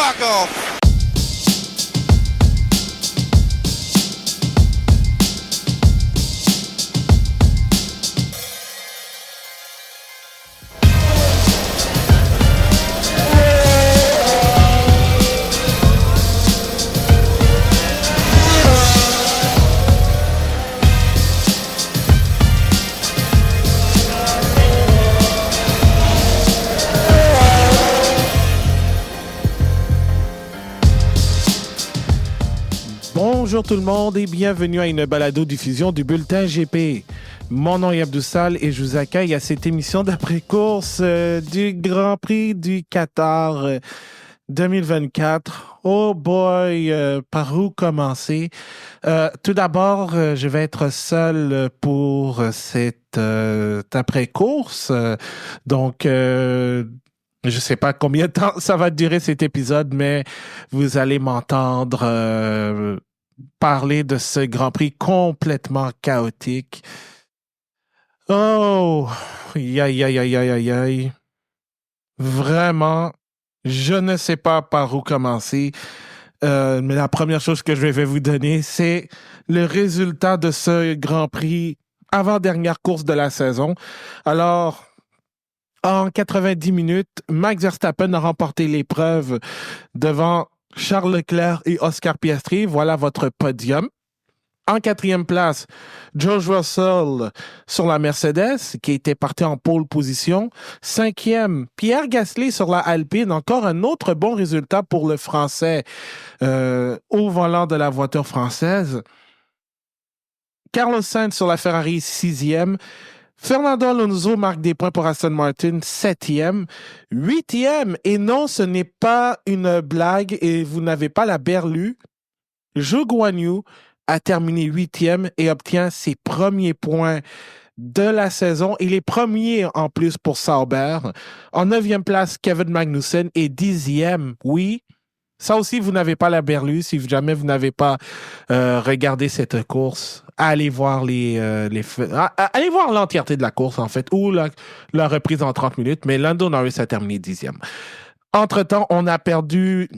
Fuck off. Bonjour tout le monde et bienvenue à une balado-diffusion du Bulletin GP. Mon nom est Abdoussal et je vous accueille à cette émission d'après-course du Grand Prix du Qatar 2024. Oh boy, par où commencer? Tout d'abord, je vais être seul pour cette après-course. Donc, je ne sais pas combien de temps ça va durer cet épisode, mais vous allez m'entendre parler de ce Grand Prix complètement chaotique. Oh, aïe, aïe, aïe, aïe, aïe, aïe. Vraiment, je ne sais pas par où commencer. Mais la première chose que je vais vous donner, c'est le résultat de ce Grand Prix avant-dernière course de la saison. Alors, en 90 minutes, Max Verstappen a remporté l'épreuve devant Charles Leclerc et Oscar Piastri. Voilà votre podium. En quatrième place, George Russell sur la Mercedes, qui était parti en pole position. Cinquième, Pierre Gasly sur la Alpine. Encore un autre bon résultat pour le Français au volant de la voiture française. Carlos Sainz sur la Ferrari, sixième. Fernando Alonso marque des points pour Aston Martin, septième. Huitième, et non, ce n'est pas une blague et vous n'avez pas la berlue. Zhou Guanyu a terminé huitième et obtient ses premiers points de la saison et les premiers en plus pour Sauber. En neuvième place, Kevin Magnussen et dixième, oui. Ça aussi, vous n'avez pas la berlue. Si jamais vous n'avez pas regardé cette course, allez voir allez voir l'entièreté de la course, en fait, ou la reprise en 30 minutes. Mais Lando Norris a terminé dixième. Entre-temps, on a perdu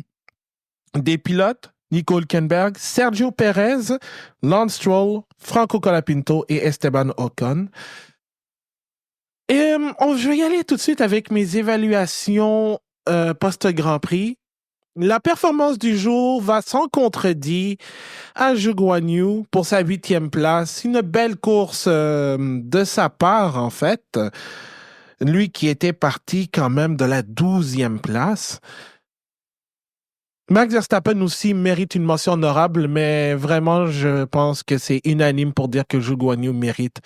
des pilotes. Nico Hülkenberg, Sergio Perez, Lance Stroll, Franco Colapinto et Esteban Ocon. Et je vais y aller tout de suite avec mes évaluations post-Grand Prix. La performance du jour va sans contredit à Zhou Guanyu pour sa huitième place. Une belle course de sa part, en fait. Lui qui était parti quand même de la 12e place. Max Verstappen aussi mérite une mention honorable, mais vraiment, je pense que c'est unanime pour dire que Zhou Guanyu mérite,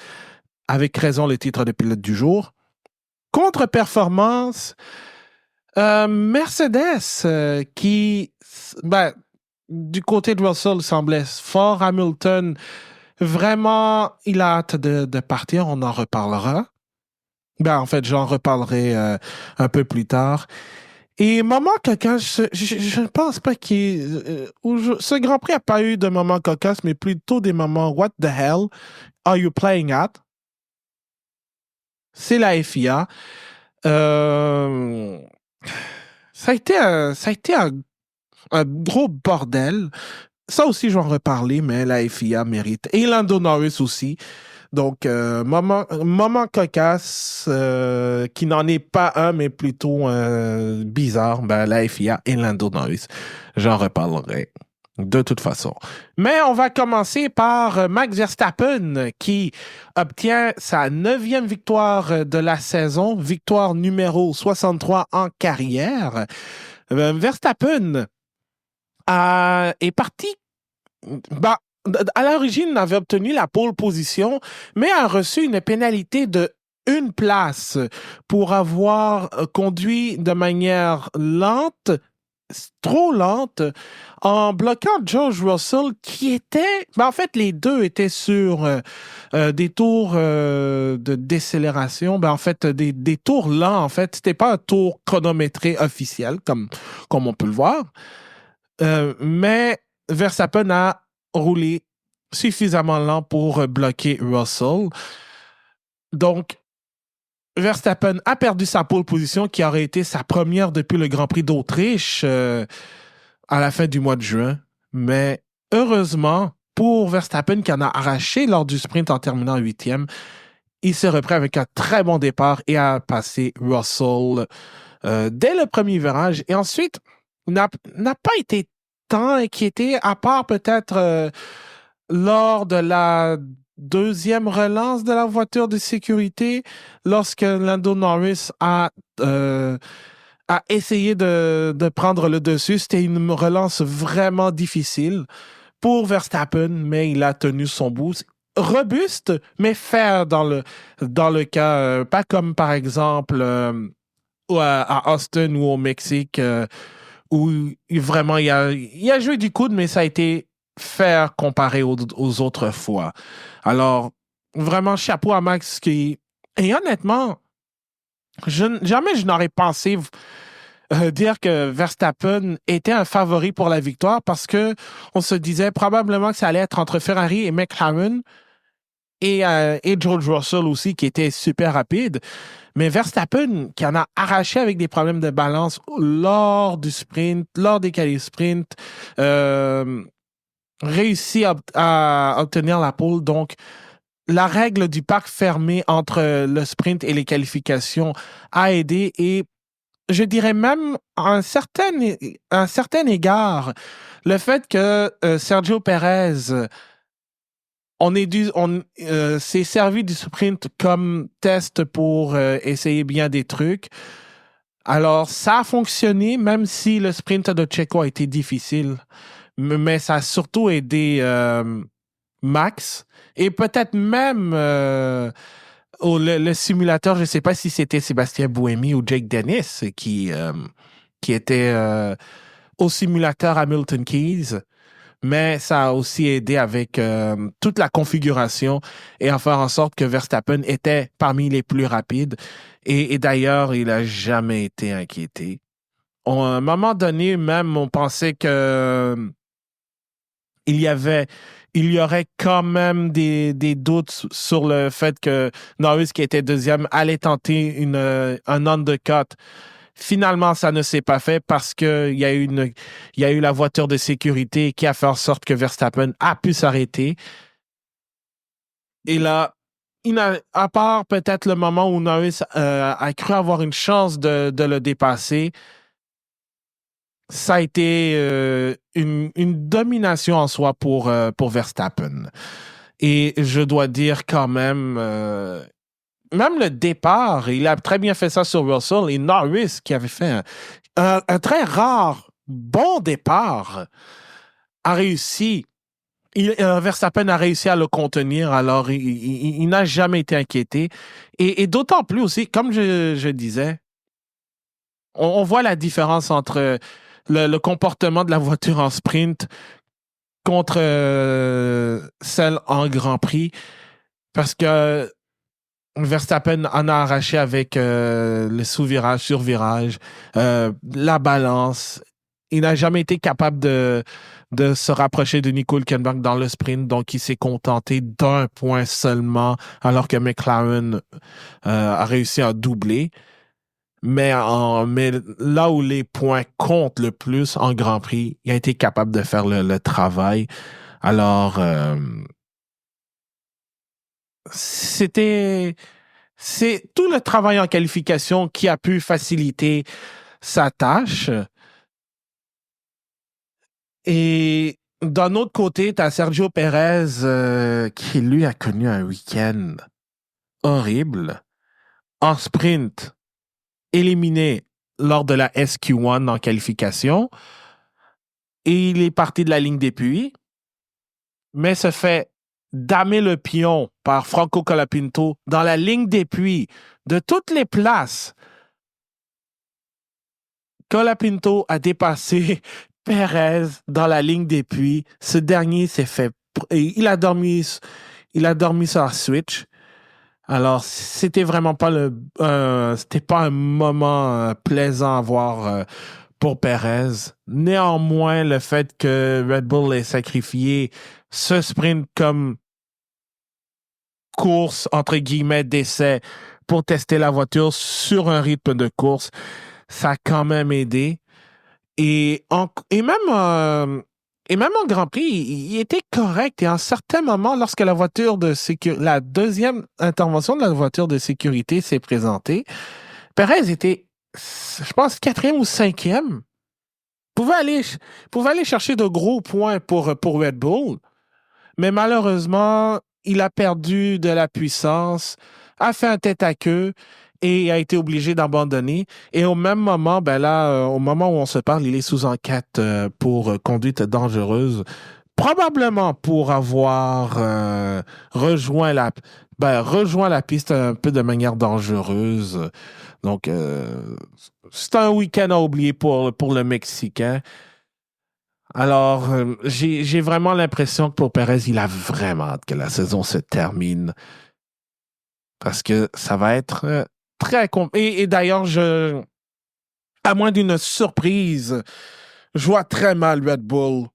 avec raison, le titre de pilote du jour. Contre-performance, Mercedes, qui, du côté de Russell, semblait fort. Hamilton, vraiment, il a hâte de partir, on en reparlera. En fait, j'en reparlerai un peu plus tard. Et moment cocasse, je ne pense pas ce Grand Prix n'a pas eu de moments cocasses, mais plutôt des moments What the hell are you playing at? C'est la FIA. Ça a été un gros bordel. Ça aussi, je vais en reparler, mais la FIA mérite. Et Lando Norris aussi. Donc, moment cocasse, qui n'en est pas un, mais plutôt bizarre, la FIA et Lando Norris. J'en reparlerai de toute façon. Mais on va commencer par Max Verstappen, qui obtient sa 9e victoire de la saison, victoire numéro 63 en carrière. Verstappen est parti... à l'origine, avait obtenu la pole position, mais a reçu une pénalité de 1 place pour avoir conduit de manière lente, trop lente, en bloquant George Russell qui était... en fait, les deux étaient sur des tours de décélération. En fait, des tours lents, en fait. C'était pas un tour chronométré officiel, comme on peut le voir. Mais Verstappen a roulé suffisamment lent pour bloquer Russell. Donc, Verstappen a perdu sa pole position qui aurait été sa première depuis le Grand Prix d'Autriche à la fin du mois de juin. Mais heureusement, pour Verstappen qui en a arraché lors du sprint en terminant huitième, il s'est repris avec un très bon départ et a passé Russell dès le premier virage. Et ensuite, n'a pas été tant inquiété, à part peut-être lors de la deuxième relance de la voiture de sécurité, lorsque Lando Norris a essayé de prendre le dessus. C'était une relance vraiment difficile pour Verstappen, mais il a tenu son bout. Robuste, mais fair dans le cas, pas comme par exemple à Austin ou au Mexique, où vraiment il a joué du coude, mais ça a été fair comparé aux autres fois. Alors, vraiment, chapeau à Max et honnêtement, jamais je n'aurais pensé dire que Verstappen était un favori pour la victoire parce que on se disait probablement que ça allait être entre Ferrari et McLaren et George Russell aussi, qui était super rapide. Mais Verstappen, qui en a arraché avec des problèmes de balance lors du sprint, lors des qualifs sprint, réussit à obtenir la pole. Donc, la règle du parc fermé entre le sprint et les qualifications a aidé et je dirais même à un certain égard, le fait que Sergio Perez s'est servi du sprint comme test pour essayer bien des trucs. Alors, ça a fonctionné, même si le sprint de Checo a été difficile. Mais ça a surtout aidé Max. Et peut-être même le simulateur, je ne sais pas si c'était Sébastien Buemi ou Jake Dennis qui était au simulateur Hamilton Keys. Mais ça a aussi aidé avec toute la configuration et à faire en sorte que Verstappen était parmi les plus rapides. Et d'ailleurs, il n'a jamais été inquiété. À un moment donné, même, on pensait que il y aurait quand même des doutes sur le fait que Norris, qui était deuxième, allait tenter un undercut. Finalement, ça ne s'est pas fait parce que il y a eu la voiture de sécurité qui a fait en sorte que Verstappen a pu s'arrêter. Et là, à part peut-être le moment où Norris a cru avoir une chance de le dépasser, ça a été une domination en soi pour Verstappen. Et je dois dire quand même, même le départ, il a très bien fait ça sur Russell et Norris qui avait fait un très rare bon départ a réussi. Verstappen a réussi à le contenir, alors il n'a jamais été inquiété. Et d'autant plus aussi, comme je disais, on voit la différence entre le comportement de la voiture en sprint contre celle en Grand Prix, parce que Verstappen en a arraché avec le sous-virage, sur-virage, la balance. Il n'a jamais été capable de se rapprocher de Nico Hülkenberg dans le sprint, donc il s'est contenté d'un point seulement, alors que McLaren a réussi à doubler. Mais là où les points comptent le plus en Grand Prix, il a été capable de faire le travail. Alors, c'est tout le travail en qualification qui a pu faciliter sa tâche. Et d'un autre côté, tu as Sergio Perez qui, lui, a connu un week-end horrible. En sprint, éliminé lors de la SQ1 en qualification. Et il est parti de la ligne d'appui, mais se fait damer le pion par Franco Colapinto dans la ligne d'appui de toutes les places. Colapinto a dépassé Perez dans la ligne d'appui. Ce dernier s'est fait... Il a dormi sur la switch. Alors, c'était vraiment pas c'était pas un moment plaisant à voir pour Perez. Néanmoins, le fait que Red Bull ait sacrifié ce sprint comme course, entre guillemets, d'essai pour tester la voiture sur un rythme de course. Ça a quand même aidé. Et même en Grand Prix, il était correct. Et à un certain moment, lorsque la deuxième intervention de la voiture de sécurité s'est présentée, Perez était, je pense, quatrième ou cinquième. Pouvait aller chercher de gros points pour Red Bull, mais malheureusement, il a perdu de la puissance, a fait un tête à queue et a été obligé d'abandonner. Et au même moment, au moment où on se parle, il est sous enquête pour conduite dangereuse, probablement pour avoir rejoint la piste un peu de manière dangereuse. Donc, c'est un week-end à oublier pour le Mexicain. Alors, j'ai vraiment l'impression que pour Perez, il a vraiment hâte que la saison se termine parce que ça va être très compliqué. Et d'ailleurs, à moins d'une surprise, je vois très mal Red Bull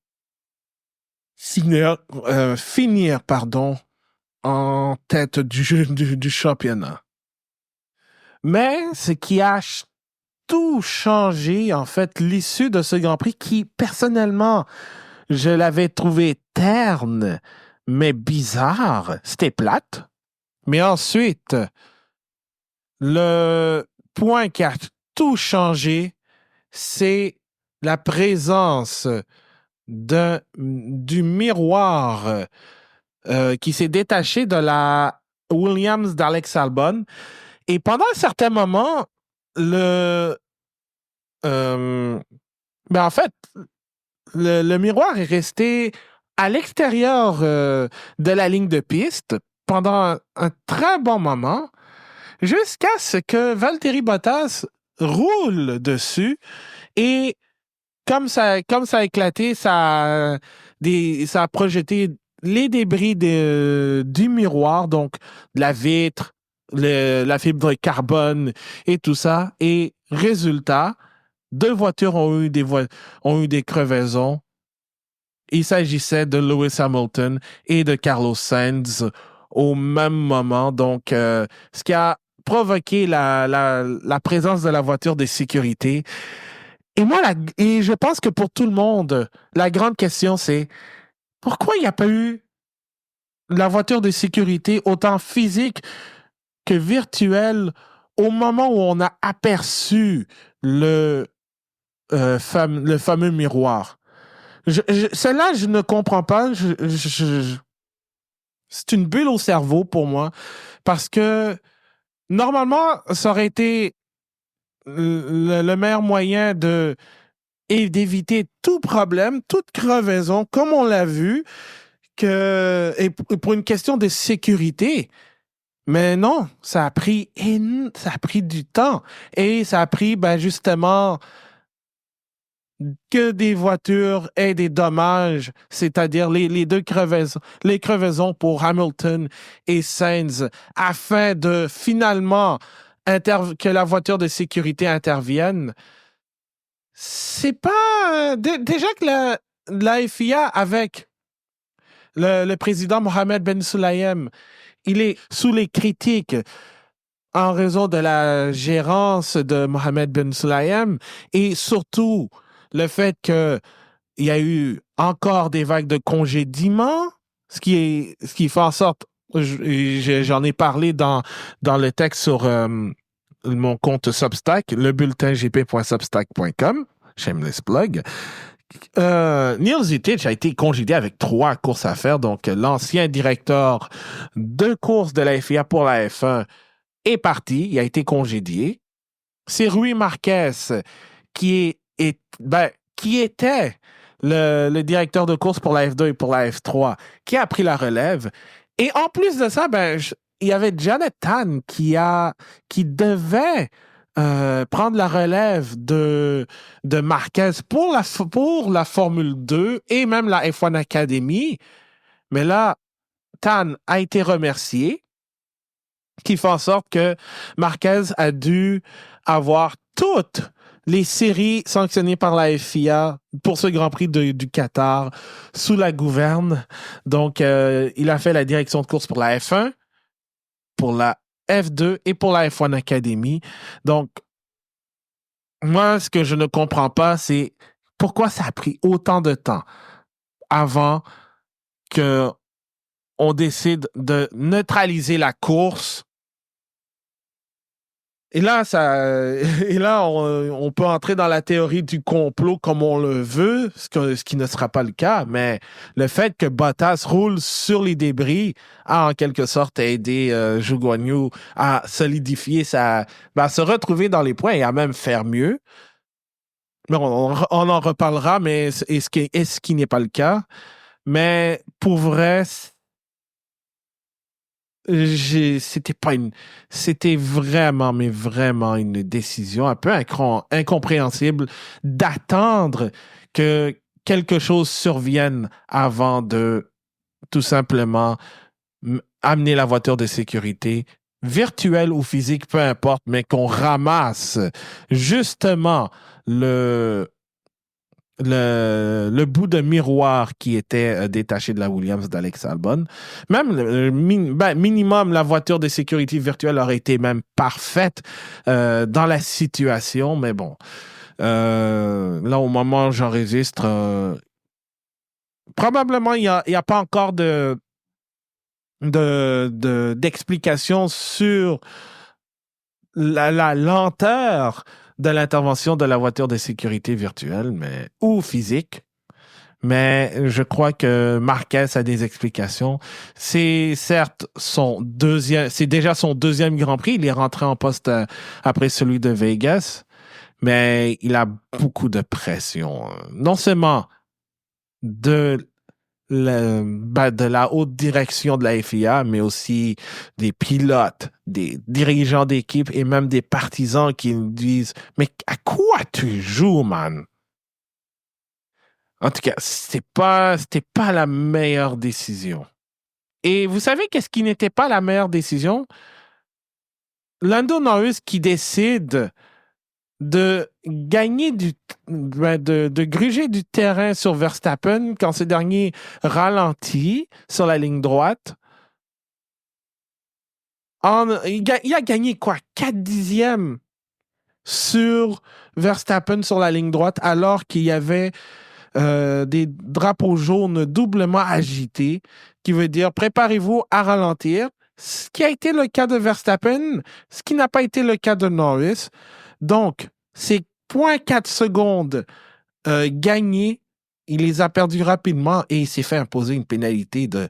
finir, en tête du championnat. Mais ce qui a tout changé, en fait, l'issue de ce Grand Prix qui, personnellement, je l'avais trouvé terne, mais bizarre. C'était plate. Mais ensuite, le point qui a tout changé, c'est la présence du miroir qui s'est détaché de la Williams d'Alex Albon. Et pendant un certain moment, en fait, le miroir est resté à l'extérieur de la ligne de piste pendant un très bon moment, jusqu'à ce que Valtteri Bottas roule dessus et comme ça a éclaté, ça a projeté les débris du miroir, donc de la vitre, la fibre de carbone et tout ça. Et résultat, deux voitures ont eu des crevaisons. Il s'agissait de Lewis Hamilton et de Carlos Sainz au même moment. Donc, ce qui a provoqué la présence de la voiture de sécurité. Et je pense que pour tout le monde, la grande question, c'est pourquoi il n'y a pas eu la voiture de sécurité autant physique que virtuelle au moment où on a aperçu le fameux miroir? Celle-là, je ne comprends pas. C'est une bulle au cerveau pour moi parce que normalement, ça aurait été le meilleur moyen d'éviter tout problème, toute crevaison, comme on l'a vu, et pour une question de sécurité. Mais non, ça a pris du temps et ça a pris justement que des voitures aient des dommages, c'est-à-dire les deux crevaisons pour Hamilton et Sainz, afin de finalement que la voiture de sécurité intervienne. C'est pas... déjà que la FIA, avec le président Mohamed Ben Sulayem, il est sous les critiques en raison de la gérance de Mohamed Ben Sulayem et surtout le fait qu'il y a eu encore des vagues de congédiements, ce qui fait en sorte, j'en ai parlé dans le texte sur mon compte Substack, le bulletin gp.substack.com, shameless plug. Neil Zutic a été congédié avec 3 courses à faire, donc l'ancien directeur de course de la FIA pour la F1 est parti, il a été congédié. C'est Rui Marquez qui était le directeur de course pour la F2 et pour la F3 qui a pris la relève. Et en plus de ça, il y avait Janet Tan qui devait prendre la relève de Marquez pour la Formule 2 et même la F1 Academy. Mais là, Tan a été remercié, qui fait en sorte que Marquez a dû avoir toutes les séries sanctionnées par la FIA pour ce Grand Prix du Qatar sous la gouverne. Donc, il a fait la direction de course pour la F1, pour la F2 et pour la F1 Academy. Donc, moi, ce que je ne comprends pas, c'est pourquoi ça a pris autant de temps avant que on décide de neutraliser la course. Et là, on peut entrer dans la théorie du complot comme on le veut, ce qui ne sera pas le cas, mais le fait que Bottas roule sur les débris a en quelque sorte aidé Zhou Guanyu à solidifier à se retrouver dans les points et à même faire mieux. On en reparlera, mais est-ce qui n'est pas le cas? Mais pour vrai, c'était vraiment, mais vraiment une décision un peu incompréhensible d'attendre que quelque chose survienne avant de tout simplement amener la voiture de sécurité, virtuelle ou physique, peu importe, mais qu'on ramasse justement le bout de miroir qui était détaché de la Williams d'Alex Albon. Même minimum, la voiture de sécurité virtuelle aurait été même parfaite dans la situation, mais bon. Là, au moment où j'enregistre, probablement, il y a pas encore d'explication sur la lenteur de l'intervention de la voiture de sécurité virtuelle ou physique. Mais je crois que Marquez a des explications. C'est certes c'est déjà son deuxième Grand Prix. Il est rentré en poste après celui de Vegas, mais il a beaucoup de pression. Non seulement de de la haute direction de la FIA, mais aussi des pilotes, des dirigeants d'équipe et même des partisans qui nous disent « Mais à quoi tu joues, man? » En tout cas, c'était pas la meilleure décision. Et vous savez qu'est-ce qui n'était pas la meilleure décision? Lando Norris qui décide de gagner de gruger du terrain sur Verstappen quand ce dernier ralentit sur la ligne droite. Il a gagné quoi? 4 dixièmes sur Verstappen sur la ligne droite alors qu'il y avait des drapeaux jaunes doublement agités, qui veut dire préparez-vous à ralentir. Ce qui a été le cas de Verstappen, ce qui n'a pas été le cas de Norris. Donc, ces 0,4 secondes gagnés, il les a perdus rapidement et il s'est fait imposer une pénalité de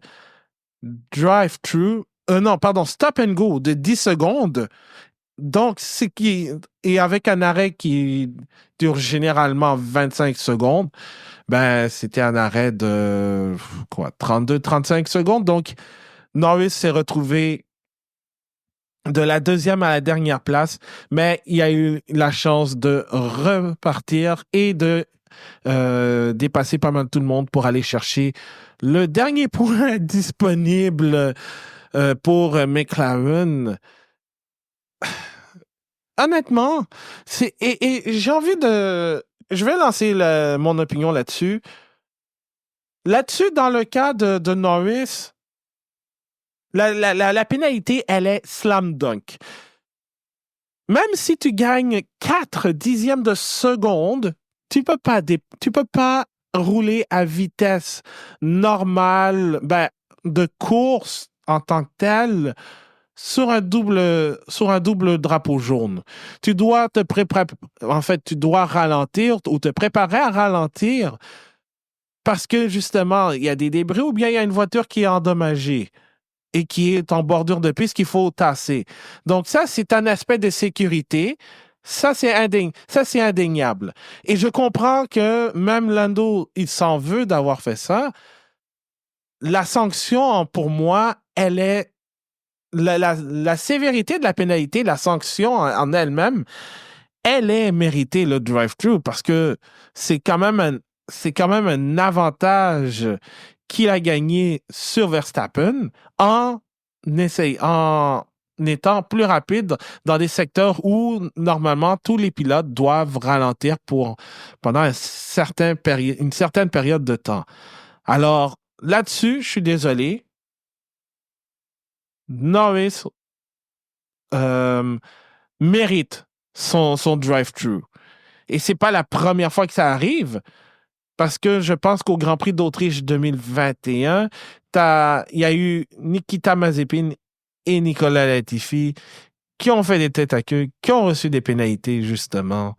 stop and go de 10 secondes. Donc, et avec un arrêt qui dure généralement 25 secondes, c'était un arrêt de 32-35 secondes. Donc, Norris s'est retrouvé de la deuxième à la dernière place, mais il a eu la chance de repartir et de dépasser pas mal tout le monde pour aller chercher le dernier point disponible pour McLaren. Honnêtement, et j'ai envie de... Je vais lancer mon opinion là-dessus. Là-dessus, dans le cas de Norris, la pénalité, elle est slam dunk. Même si tu gagnes 4 dixièmes de seconde, tu peux pas rouler à vitesse normale de course en tant que telle sur un double drapeau jaune. Tu dois tu dois ralentir ou te préparer à ralentir parce que justement, il y a des débris ou bien il y a une voiture qui est endommagée et qui est en bordure de piste qu'il faut tasser. Donc ça, c'est un aspect de sécurité. Ça, c'est indéniable. Et je comprends que même Lando, il s'en veut d'avoir fait ça. La sanction, pour moi, elle est la sévérité de la pénalité, la sanction en elle-même, elle est méritée, le drive-thru, parce que c'est quand même un avantage qu'il a gagné sur Verstappen en étant plus rapide dans des secteurs où, normalement, tous les pilotes doivent ralentir pendant une certaine période de temps. Alors, là-dessus, je suis désolé. Norris euh, mérite son drive-thru. Et c'est pas la première fois que ça arrive, parce que je pense qu'au Grand Prix d'Autriche 2021, il y a eu Nikita Mazepin et Nicolas Latifi qui ont fait des têtes à queue, qui ont reçu des pénalités, justement.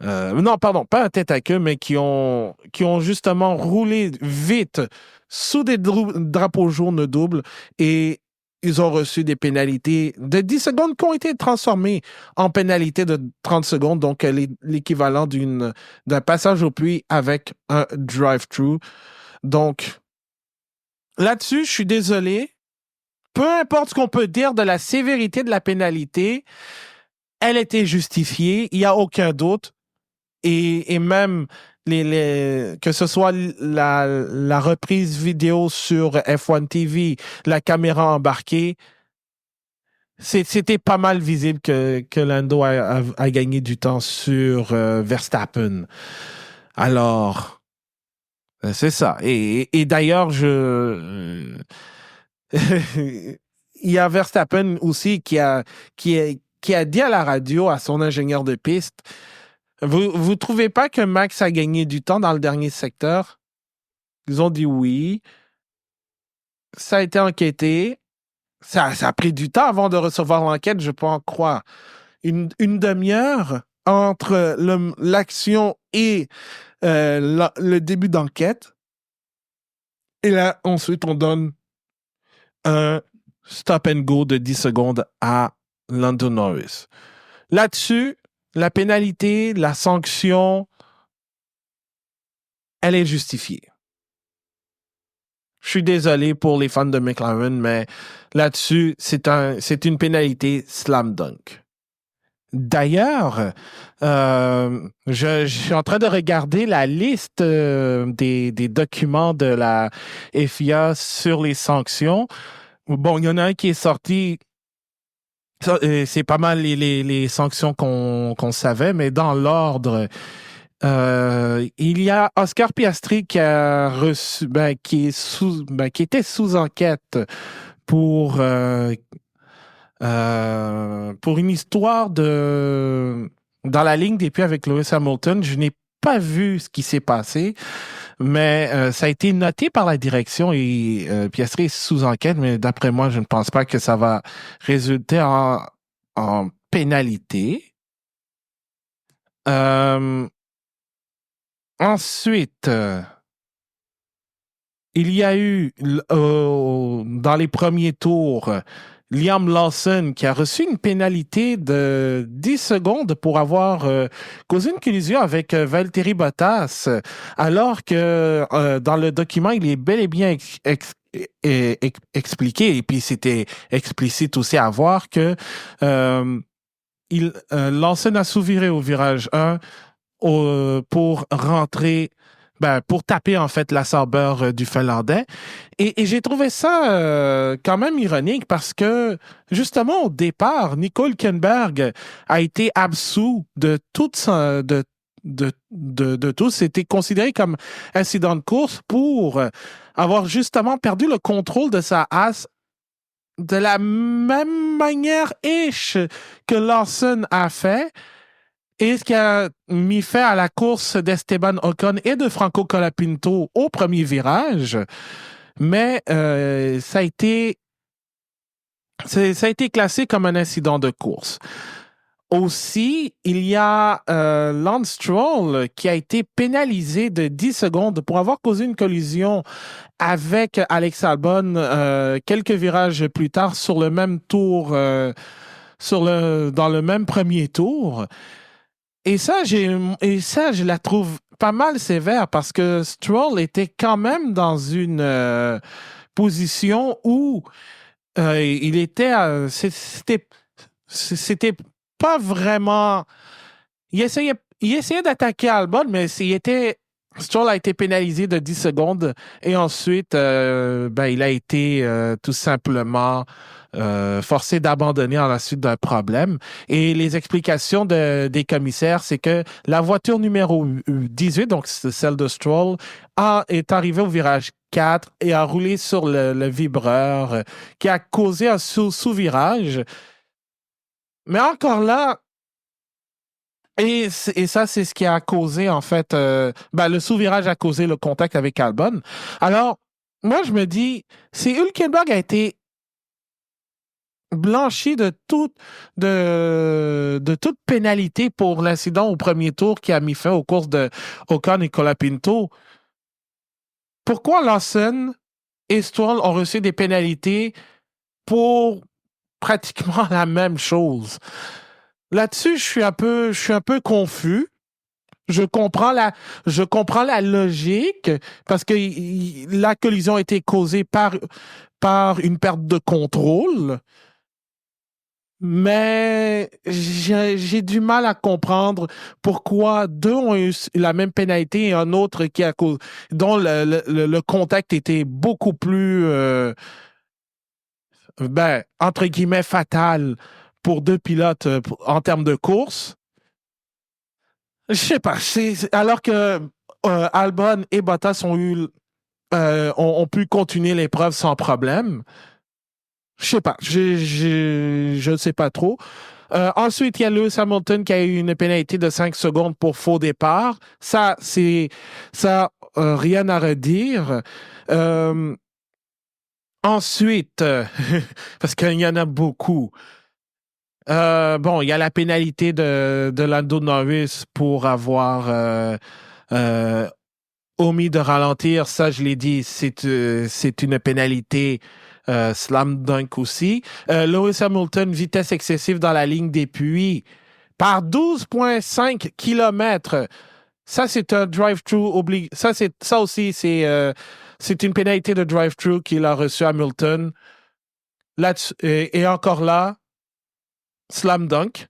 Non, pardon, pas un tête à queue, mais qui ont justement roulé vite sous des drapeaux jaunes doubles et ils ont reçu des pénalités de 10 secondes qui ont été transformées en pénalités de 30 secondes, donc l'équivalent d'un passage au puits avec un drive-thru. Donc, là-dessus, je suis désolé. Peu importe ce qu'on peut dire de la sévérité de la pénalité, elle était justifiée, il n'y a aucun doute. Et même que ce soit la reprise vidéo sur F1 TV, la caméra embarquée, c'était pas mal visible que Lando a gagné du temps sur Verstappen. Alors, c'est ça. Et d'ailleurs, il y a Verstappen aussi qui a dit à la radio, à son ingénieur de piste, vous trouvez pas que Max a gagné du temps dans le dernier secteur? Ils ont dit oui. Ça a été enquêté. Ça a pris du temps avant de recevoir l'enquête, je peux en croire. Une demi-heure entre l'action et le début d'enquête. Et là, ensuite, on donne un stop and go de 10 secondes à Lando Norris. Là-dessus, la pénalité, la sanction, elle est justifiée. Je suis désolé pour les fans de McLaren, mais là-dessus, c'est une pénalité slam dunk. D'ailleurs, je suis en train de regarder la liste des documents de la FIA sur les sanctions. Bon, il y en a un qui est sorti. C'est pas mal les sanctions qu'on savait, mais dans l'ordre, il y a Oscar Piastri qui a reçu, qui était sous enquête pour une histoire dans la ligne des puits avec Lewis Hamilton. Je n'ai pas vu ce qui s'est passé, mais ça a été noté par la direction et Piastri est sous enquête, mais d'après moi, je ne pense pas que ça va résulter en pénalité. Ensuite, il y a eu dans les premiers tours Liam Lawson qui a reçu une pénalité de 10 secondes pour avoir causé une collision avec Valtteri Bottas, alors que dans le document, il est bel et bien expliqué, et puis c'était explicite aussi à voir que Lawson a sous-viré au virage 1 pour rentrer, pour taper en fait la Sauber du Finlandais. Et j'ai trouvé ça quand même ironique parce que justement au départ, Nico Hülkenberg a été absous de de tout. C'était considéré comme incident de course pour avoir justement perdu le contrôle de sa Haas de la même manière que Lawson a fait. Et ce qui a mis fin à la course d'Esteban Ocon et de Franco Colapinto au premier virage. Mais ça a été classé comme un incident de course. Aussi, il y a Lance Stroll qui a été pénalisé de 10 secondes pour avoir causé une collision avec Alex Albon quelques virages plus tard sur le même tour, dans le même premier tour. Et ça, je la trouve pas mal sévère parce que Stroll était quand même dans une position où il était, c'était pas vraiment. Il essayait d'attaquer Albon, mais Stroll a été pénalisé de 10 secondes et ensuite, il a été tout simplement forcé d'abandonner à la suite d'un problème. Et les explications des commissaires, c'est que la voiture numéro 18, donc celle de Stroll, est arrivée au virage 4 et a roulé sur le vibreur qui a causé un sous-virage. Mais encore là, et ça, c'est ce qui a causé, en fait, le sous-virage a causé le contact avec Albon. Alors, moi, je me dis, si Hülkenberg a été blanchi de toute pénalité pour l'incident au premier tour qui a mis fin aux courses de Ocon et Colapinto, pourquoi Lawson et Stroll ont reçu des pénalités pour pratiquement la même chose? Là-dessus, je suis un peu confus. Je comprends la logique parce que la collision a été causée par une perte de contrôle. Mais j'ai du mal à comprendre pourquoi deux ont eu la même pénalité et un autre dont le contact était beaucoup plus, entre guillemets, fatal pour deux pilotes en termes de course. Je sais pas. Alors que Albon et Bottas ont pu continuer l'épreuve sans problème. Je sais pas. Je ne sais pas trop. Ensuite, il y a Lewis Hamilton qui a eu une pénalité de 5 secondes pour faux départ. Rien à redire. Euh, ensuite, parce qu'il y en a beaucoup. Il y a la pénalité de Lando Norris pour avoir euh, omis de ralentir. Ça, je l'ai dit, c'est une pénalité slam dunk aussi. Lewis Hamilton, vitesse excessive dans la ligne des puits par 12,5 km. Ça, c'est un drive-through obligé. Ça aussi, c'est une pénalité de drive-through qu'il a reçu Hamilton. Là, et encore là, slam dunk.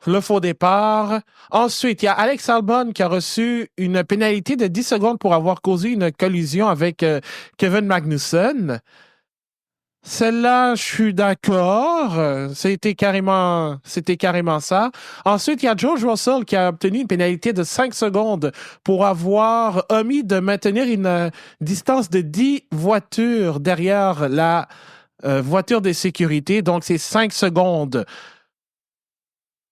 Le faux départ. Ensuite, il y a Alex Albon qui a reçu une pénalité de 10 secondes pour avoir causé une collision avec Kevin Magnussen. Celle-là, je suis d'accord. C'était carrément ça. Ensuite, il y a George Russell qui a obtenu une pénalité de 5 secondes pour avoir omis de maintenir une distance de 10 voitures derrière la voiture de sécurité. Donc, c'est 5 secondes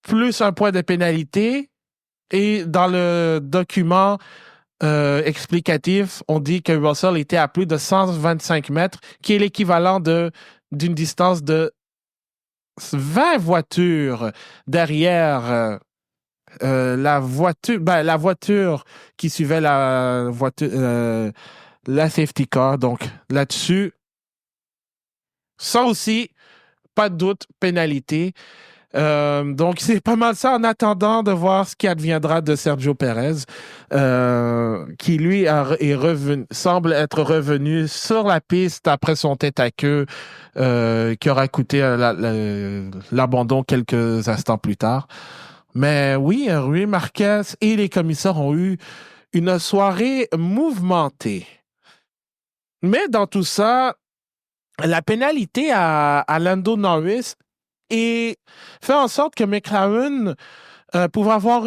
plus un point de pénalité. Et dans le document explicatif, on dit que Russell était à plus de 125 mètres, qui est l'équivalent d'une distance de 20 voitures derrière la voiture qui suivait la safety car. Donc là-dessus, ça aussi, pas de doute, pénalité. Donc, c'est pas mal ça en attendant de voir ce qui adviendra de Sergio Perez, qui lui semble être revenu sur la piste après son tête-à-queue qui aura coûté l'abandon quelques instants plus tard. Mais oui, Rui Marquez et les commissaires ont eu une soirée mouvementée. Mais dans tout ça, la pénalité à Lando Norris et fait en sorte que McLaren pouvait avoir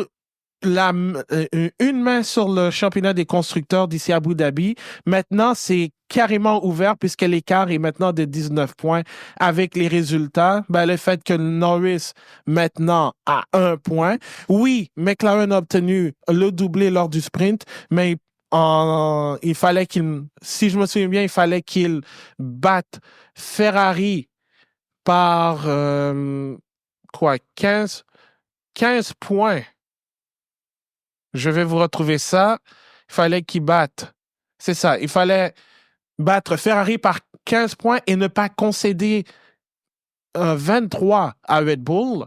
une main sur le championnat des constructeurs d'ici à Abu Dhabi. Maintenant, c'est carrément ouvert puisque l'écart est maintenant de 19 points avec les résultats. Le fait que Norris maintenant a 1 point. Oui, McLaren a obtenu le doublé lors du sprint, mais il fallait si je me souviens bien, il fallait qu'il batte Ferrari par 15 points. Je vais vous retrouver ça. Il fallait qu'il batte. C'est ça. Il fallait battre Ferrari par 15 points et ne pas concéder 23 à Red Bull.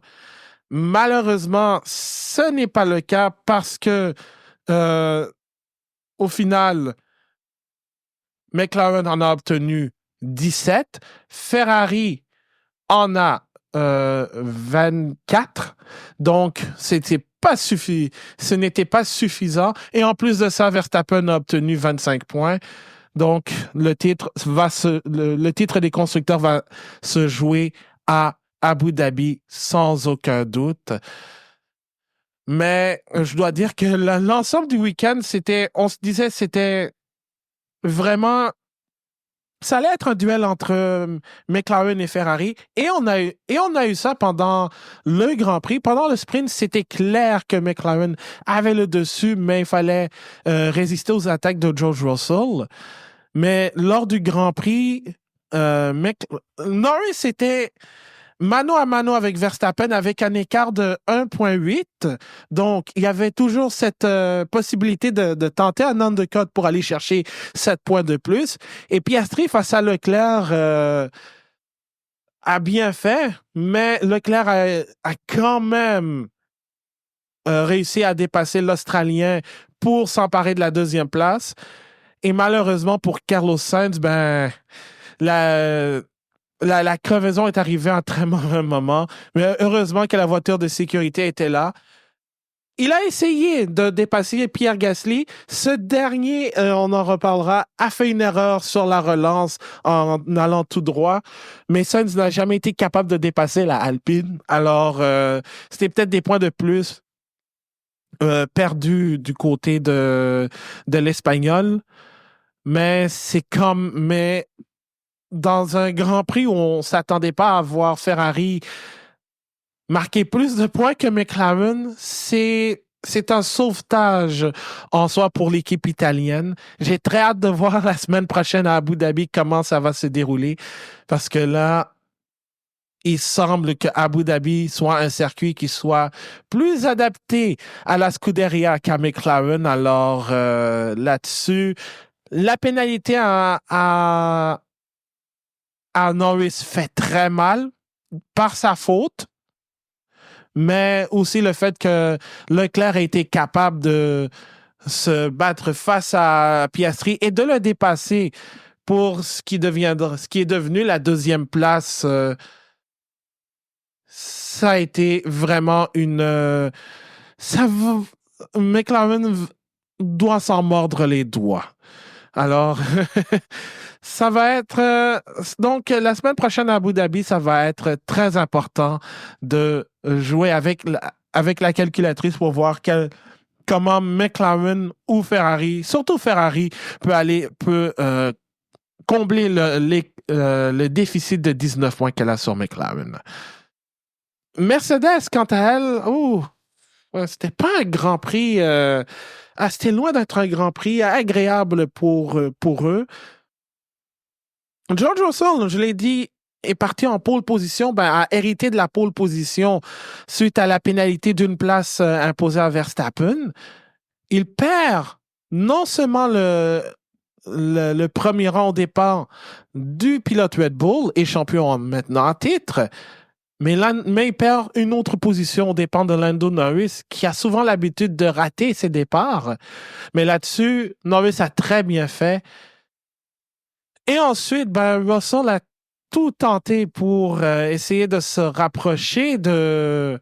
Malheureusement, ce n'est pas le cas parce que au final, McLaren en a obtenu 17. Ferrari en a 24. Donc, ce n'était pas suffisant. Et en plus de ça, Verstappen a obtenu 25 points. Donc, le titre des constructeurs va se jouer à Abu Dhabi sans aucun doute. Mais je dois dire que l'ensemble du week-end, on se disait, c'était vraiment ça allait être un duel entre McLaren et Ferrari. Et on a eu ça pendant le Grand Prix. Pendant le sprint, c'était clair que McLaren avait le dessus, mais il fallait résister aux attaques de George Russell. Mais lors du Grand Prix, Norris était mano à mano avec Verstappen avec un écart de 1,8. Donc, il y avait toujours cette possibilité de tenter un undercut pour aller chercher 7 points de plus. Et Piastri, face à Leclerc, a bien fait, mais Leclerc a quand même réussi à dépasser l'Australien pour s'emparer de la deuxième place. Et malheureusement pour Carlos Sainz, ben, la, la crevaison est arrivée à un très mauvais moment. Mais heureusement que la voiture de sécurité était là. Il a essayé de dépasser Pierre Gasly. Ce dernier, on en reparlera, a fait une erreur sur la relance en allant tout droit. Mais Sainz n'a jamais été capable de dépasser la Alpine. Alors, c'était peut-être des points de plus perdus du côté de l'Espagnol. Mais dans un Grand Prix où on s'attendait pas à voir Ferrari marquer plus de points que McLaren, c'est un sauvetage en soi pour l'équipe italienne. J'ai très hâte de voir la semaine prochaine à Abu Dhabi comment ça va se dérouler parce que là, il semble que Abu Dhabi soit un circuit qui soit plus adapté à la Scuderia qu'à McLaren. Alors là-dessus, la pénalité à Norris fait très mal par sa faute, mais aussi le fait que Leclerc a été capable de se battre face à Piastri et de le dépasser pour ce qui est devenu la deuxième place. Ça a été vraiment McLaren doit s'en mordre les doigts. Alors, ça va être... donc, la semaine prochaine à Abu Dhabi, ça va être très important de jouer avec la calculatrice pour voir comment McLaren ou Ferrari, surtout Ferrari, peut combler le déficit de 19 points qu'elle a sur McLaren. Mercedes, quant à elle, c'était pas un Grand Prix... c'était loin d'être un Grand Prix agréable pour eux. George Russell, je l'ai dit, est parti en pole position, a hérité de la pole position suite à la pénalité d'une place imposée à Verstappen. Il perd non seulement le premier rang au départ du pilote Red Bull et champion maintenant en titre, mais il perd une autre position au départ de Lando Norris, qui a souvent l'habitude de rater ses départs. Mais là-dessus, Norris a très bien fait. Et ensuite, Russell a tout tenté pour essayer de se rapprocher de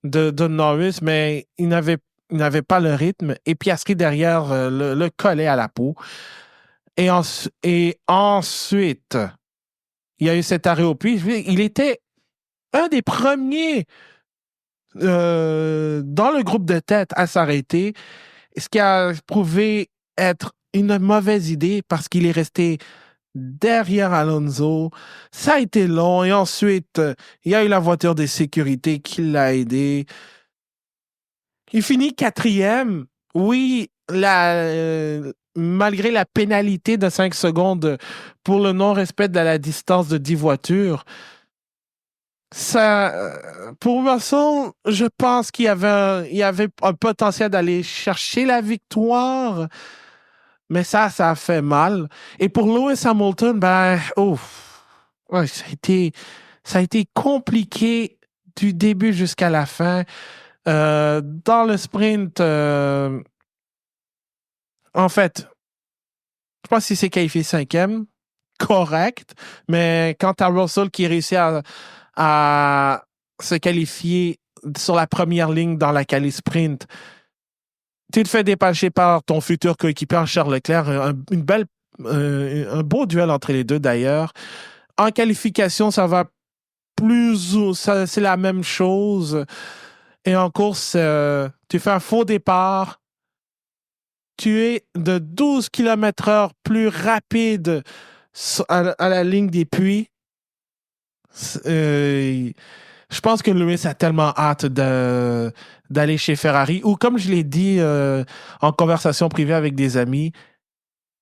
Norris, mais il n'avait pas le rythme. Et Piastri derrière le collait à la peau. Et ensuite, il y a eu cet arrêt au puits. Il était un des premiers dans le groupe de tête à s'arrêter, ce qui a prouvé être une mauvaise idée parce qu'il est resté derrière Alonso. Ça a été long et ensuite, il y a eu la voiture de sécurité qui l'a aidé. Il finit 4e. Oui, malgré la pénalité de 5 secondes pour le non-respect de la distance de 10 voitures, pour Russell, je pense qu'il y avait un potentiel d'aller chercher la victoire, mais ça a fait mal. Et pour Lewis Hamilton, ouais, ça a été compliqué du début jusqu'à la fin. Dans le sprint, en fait, je pense qu'il s'est qualifié 5e, correct, mais quant à Russell qui réussit à se qualifier sur la première ligne dans la quali sprint, tu te fais dépasser par ton futur coéquipier Charles Leclerc. Un beau duel entre les deux d'ailleurs. En qualification, ça va c'est la même chose. Et en course, tu fais un faux départ. Tu es de 12 km/h plus rapide à la ligne des puits. Je pense que Lewis a tellement hâte d'aller chez Ferrari, ou comme je l'ai dit en conversation privée avec des amis,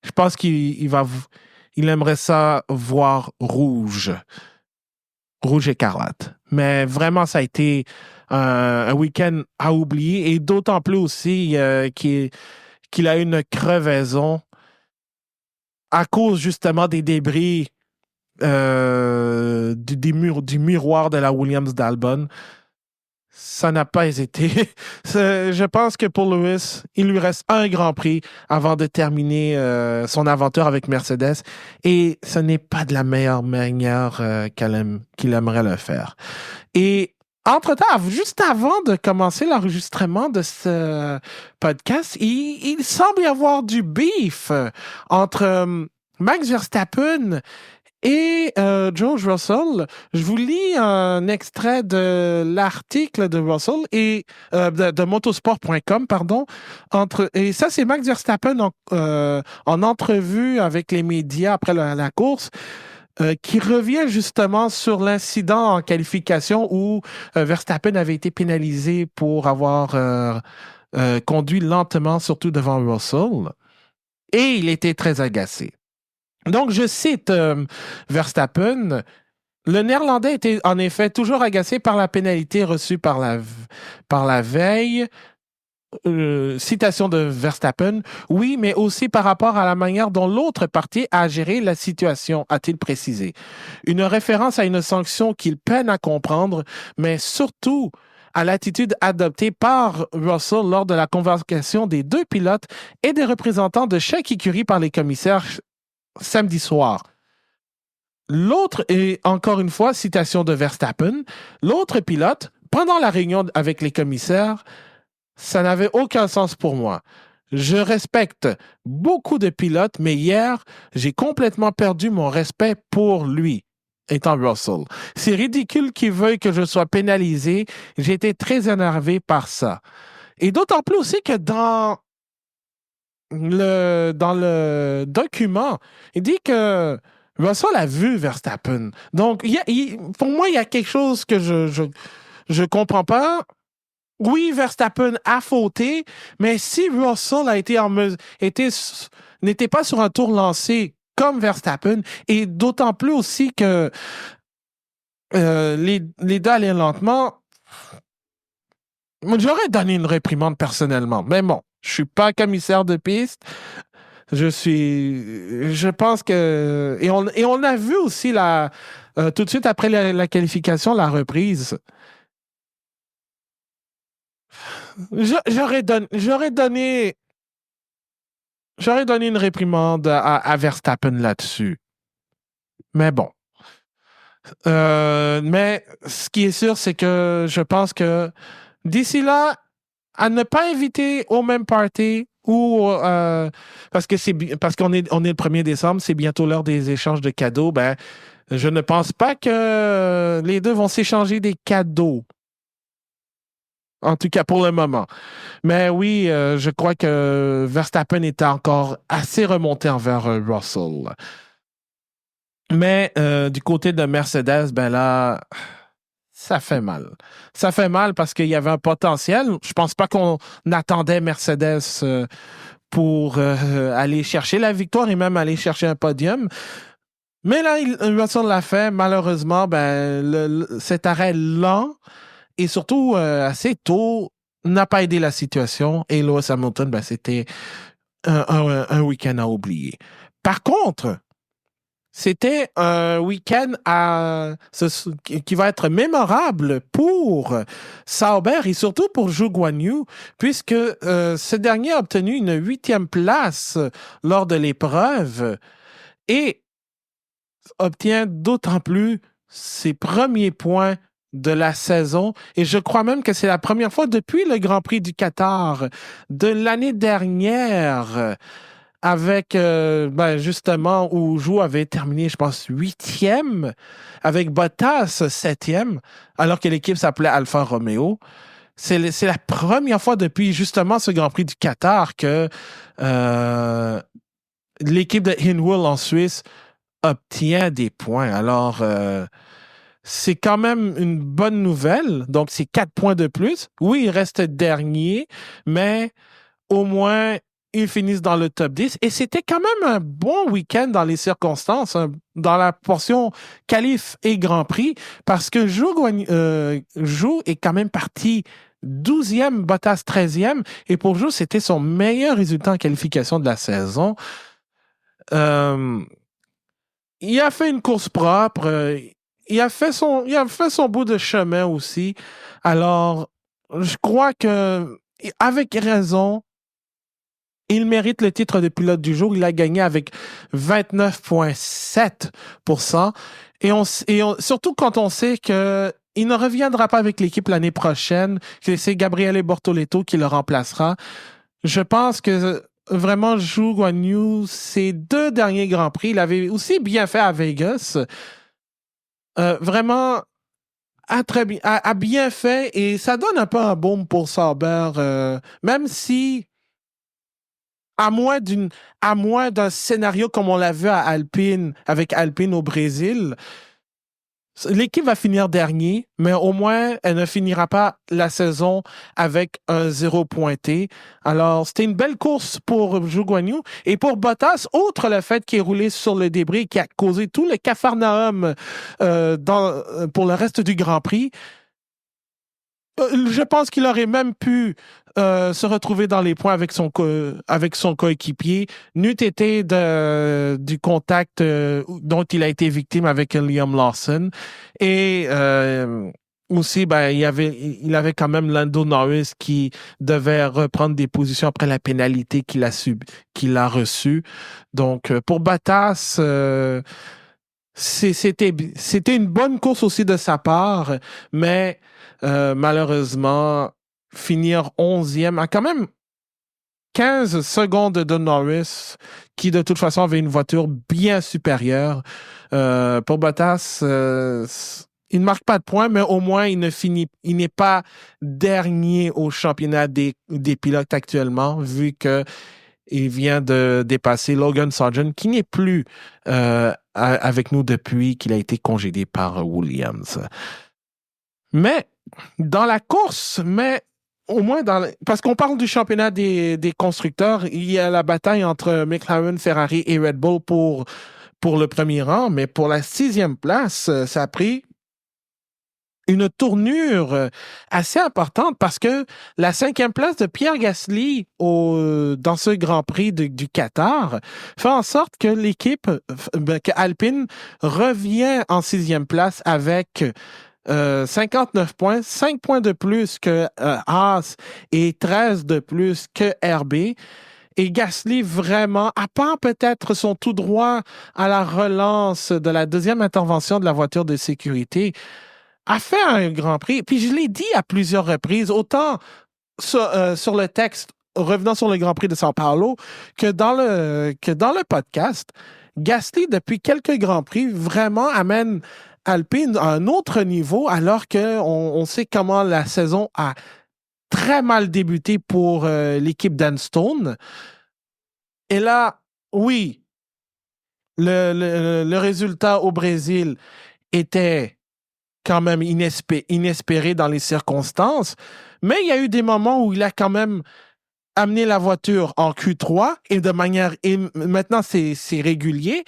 je pense il aimerait ça voir rouge écarlate. Mais vraiment, ça a été un week-end à oublier, et d'autant plus aussi qu'il a eu une crevaison à cause justement des débris du miroir de la Williams d'Albon. Ça n'a pas hésité. Je pense que pour Lewis, il lui reste un Grand Prix avant de terminer son aventure avec Mercedes, et ce n'est pas de la meilleure manière qu'il aimerait le faire. Et entre-temps, juste avant de commencer l'enregistrement de ce podcast, il semble y avoir du beef entre Max Verstappen et George Russell. Je vous lis un extrait de l'article de Russell et de motorsport.com, pardon. Et ça, c'est Max Verstappen en entrevue avec les médias après la course. Qui revient justement sur l'incident en qualification où Verstappen avait été pénalisé pour avoir conduit lentement, surtout devant Russell. Et il était très agacé. Donc, je cite Verstappen. Le Néerlandais était en effet toujours agacé par la pénalité reçue par la veille. Citation de Verstappen. Oui, mais aussi par rapport à la manière dont l'autre partie a géré la situation, a-t-il précisé. Une référence à une sanction qu'il peine à comprendre, mais surtout à l'attitude adoptée par Russell lors de la convocation des deux pilotes et des représentants de chaque écurie par les commissaires samedi soir. L'autre, et encore une fois, citation de Verstappen, l'autre pilote, pendant la réunion avec les commissaires, ça n'avait aucun sens pour moi. Je respecte beaucoup de pilotes, mais hier, j'ai complètement perdu mon respect pour lui, étant Russell. C'est ridicule qu'il veuille que je sois pénalisé. J'ai été très énervé par ça. Et d'autant plus aussi que dans le document, il dit que Russell a vu Verstappen. Donc, pour moi, il y a quelque chose que je comprends pas. Oui, Verstappen a fauté, mais si Russell n'était pas sur un tour lancé comme Verstappen, et d'autant plus aussi que les deux allaient lentement, j'aurais donné une réprimande personnellement. Mais bon, je suis pas commissaire de piste. Je pense que, et on a vu aussi tout de suite après la qualification, la reprise. J'aurais donné une réprimande à Verstappen là-dessus. Mais bon. Mais ce qui est sûr, c'est que je pense que d'ici là, à ne pas inviter au même party ou parce qu'on est le 1er décembre, c'est bientôt l'heure des échanges de cadeaux, ben je ne pense pas que les deux vont s'échanger des cadeaux. En tout cas, pour le moment. Mais oui, je crois que Verstappen était encore assez remonté envers Russell. Mais du côté de Mercedes, ben là, ça fait mal. Ça fait mal parce qu'il y avait un potentiel. Je pense pas qu'on attendait Mercedes pour aller chercher la victoire et même aller chercher un podium. Mais là, Russell l'a fait. Malheureusement, ben, cet arrêt lent et surtout assez tôt n'a pas aidé la situation. Et Lewis Hamilton, ben, c'était un week-end à oublier. Par contre, c'était un week-end qui va être mémorable pour Sauber et surtout pour Zhou Guanyu, puisque ce dernier a obtenu une 8e place lors de l'épreuve et obtient d'autant plus ses premiers points de la saison. Et je crois même que c'est la première fois depuis le Grand Prix du Qatar de l'année dernière avec, justement, où Zhou avait terminé, je pense, 8e, avec Bottas 7e, alors que l'équipe s'appelait Alfa Romeo. C'est la première fois depuis, justement, ce Grand Prix du Qatar que l'équipe de Hinwil en Suisse obtient des points. Alors, c'est quand même une bonne nouvelle. Donc, c'est 4 points de plus. Oui, il reste dernier, mais au moins, ils finissent dans le top 10. Et c'était quand même un bon week-end dans les circonstances, hein, dans la portion qualif et Grand Prix, parce que Zhou est quand même parti 12e, Bottas 13e. Et pour Zhou, c'était son meilleur résultat en qualification de la saison. Euh, il a fait une course propre. Il a fait son bout de chemin aussi. Alors, je crois que, avec raison, il mérite le titre de pilote du jour. Il a gagné avec 29,7%. Surtout quand on sait que il ne reviendra pas avec l'équipe l'année prochaine, que c'est Gabriele Bortoleto qui le remplacera. Je pense que vraiment, Zhou Guanyu, ses 2 derniers Grands Prix, il avait aussi bien fait à Vegas. Vraiment, a bien fait et ça donne un peu un baume pour Sauber, même si à moins d'un scénario comme on l'a vu à Alpine, avec Alpine au Brésil, l'équipe va finir dernier, mais au moins, elle ne finira pas la saison avec un 0 pointé. Alors, c'était une belle course pour Zhou Guanyu. Et pour Bottas, outre le fait qu'il est roulé sur le débris qui a causé tout le capharnaüm pour le reste du Grand Prix, je pense qu'il aurait même pu se retrouver dans les points avec son coéquipier, n'eût été du contact dont il a été victime avec Liam Lawson. Et aussi, ben, il avait quand même Lando Norris qui devait reprendre des positions après la pénalité qu'il a reçue. Donc, pour Bottas, c'était une bonne course aussi de sa part, mais malheureusement, finir 11e a quand même 15 secondes de Norris, qui de toute façon avait une voiture bien supérieure. Pour Bottas, il ne marque pas de points, mais au moins il n'est pas dernier au championnat des pilotes actuellement, vu que il vient de dépasser Logan Sargent, qui n'est plus avec nous depuis qu'il a été congédié par Williams. Mais dans la course, au moins parce qu'on parle du championnat des constructeurs, il y a la bataille entre McLaren, Ferrari et Red Bull pour le premier rang, mais pour la 6e place, ça a pris une tournure assez importante parce que la 5e place de Pierre Gasly dans ce Grand Prix du Qatar fait en sorte que que Alpine revient en 6e place avec 59 points, 5 points de plus que Haas et 13 de plus que RB. Et Gasly, vraiment, à part peut-être son tout droit à la relance de la 2e intervention de la voiture de sécurité, a fait un Grand Prix. Puis je l'ai dit à plusieurs reprises, autant sur le texte, revenant sur le Grand Prix de São Paulo, que dans le podcast. Gasly, depuis quelques Grands Prix, vraiment amène Alpine à un autre niveau, alors qu'on sait comment la saison a très mal débuté pour l'équipe d'Anstone. Et là, oui, le résultat au Brésil était quand même inespéré dans les circonstances, mais il y a eu des moments où il a quand même amené la voiture en Q3 et maintenant c'est régulier.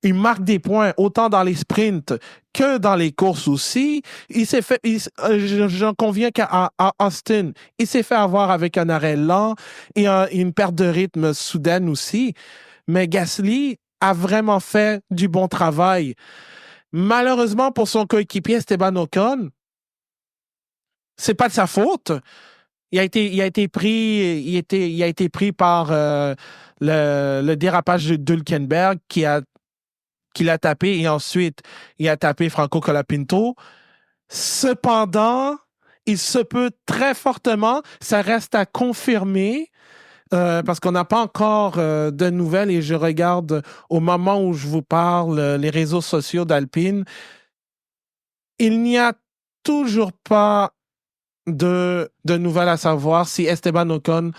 Il marque des points autant dans les sprints que dans les courses aussi. J'en conviens qu'à Austin, il s'est fait avoir avec un arrêt lent et une perte de rythme soudaine aussi. Mais Gasly a vraiment fait du bon travail. Malheureusement pour son coéquipier Esteban Ocon, c'est pas de sa faute. Il a été pris par le dérapage d'Hülkenberg qui l'a tapé et ensuite il a tapé Franco Colapinto. Cependant, il se peut très fortement, ça reste à confirmer, parce qu'on n'a pas encore de nouvelles et je regarde au moment où je vous parle les réseaux sociaux d'Alpine. Il n'y a toujours pas de nouvelles à savoir si Esteban Ocon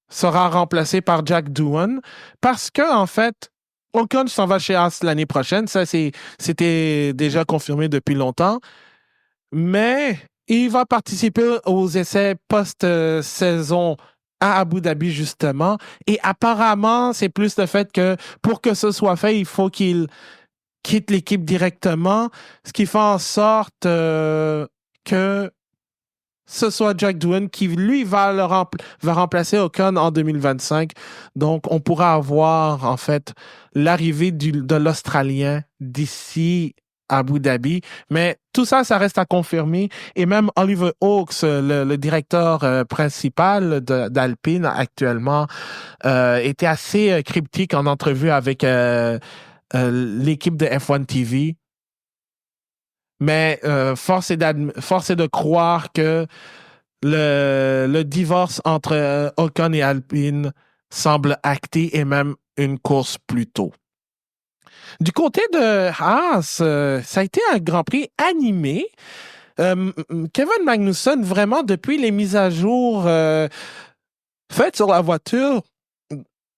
sera remplacé par Jack Doohan parce que, en fait, Ocon s'en va chez Haas l'année prochaine. Ça, c'était déjà confirmé depuis longtemps. Mais il va participer aux essais post-saison à Abu Dhabi, justement. Et apparemment, c'est plus le fait que pour que ce soit fait, il faut qu'il quitte l'équipe directement, ce qui fait en sorte que ce soit Jack Doohan qui, lui, va remplacer Ocon en 2025. Donc, on pourra avoir, en fait, l'arrivée de l'Australien d'ici Abu Dhabi. Mais tout ça, ça reste à confirmer. Et même Oliver Oakes, le directeur principal d'Alpine actuellement, était assez cryptique en entrevue avec l'équipe de F1 TV. Mais force est de croire que le divorce entre Ocon et Alpine semble acté et même une course plus tôt. Du côté de Haas, ça a été un Grand Prix animé. Kevin Magnussen, vraiment, depuis les mises à jour faites sur la voiture,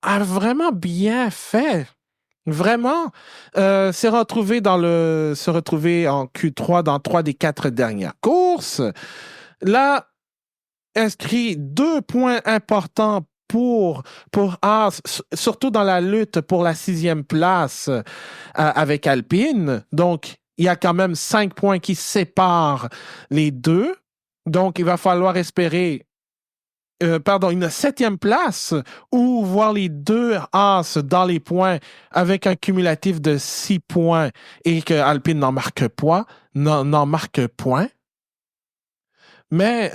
a vraiment bien fait. Vraiment, se retrouver en Q3 dans 3 des 4 dernières courses. Là, inscrit 2 points importants pour Haas, surtout dans la lutte pour la 6e place avec Alpine. Donc, il y a quand même 5 points qui séparent les deux. Donc, il va falloir espérer une 7e place ou voir les deux As dans les points avec un cumulatif de 6 points et que Alpine n'en marque point. Mais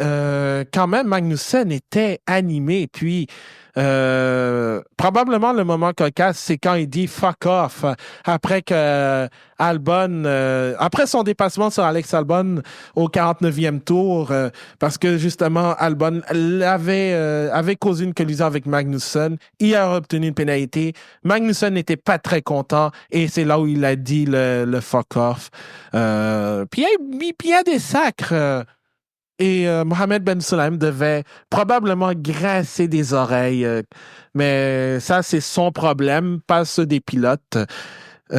quand même, Magnussen était animé. Puis, probablement le moment cocasse, c'est quand il dit fuck off après que Albon, après son dépassement sur Alex Albon au 49e tour, parce que justement, Albon avait causé une collision avec Magnussen. Il a obtenu une pénalité. Magnussen n'était pas très content et c'est là où il a dit le fuck off. Puis il y a des sacres. Et Mohamed Ben Sulayem devait probablement grincer des oreilles. Mais ça, c'est son problème, pas ceux des pilotes. Et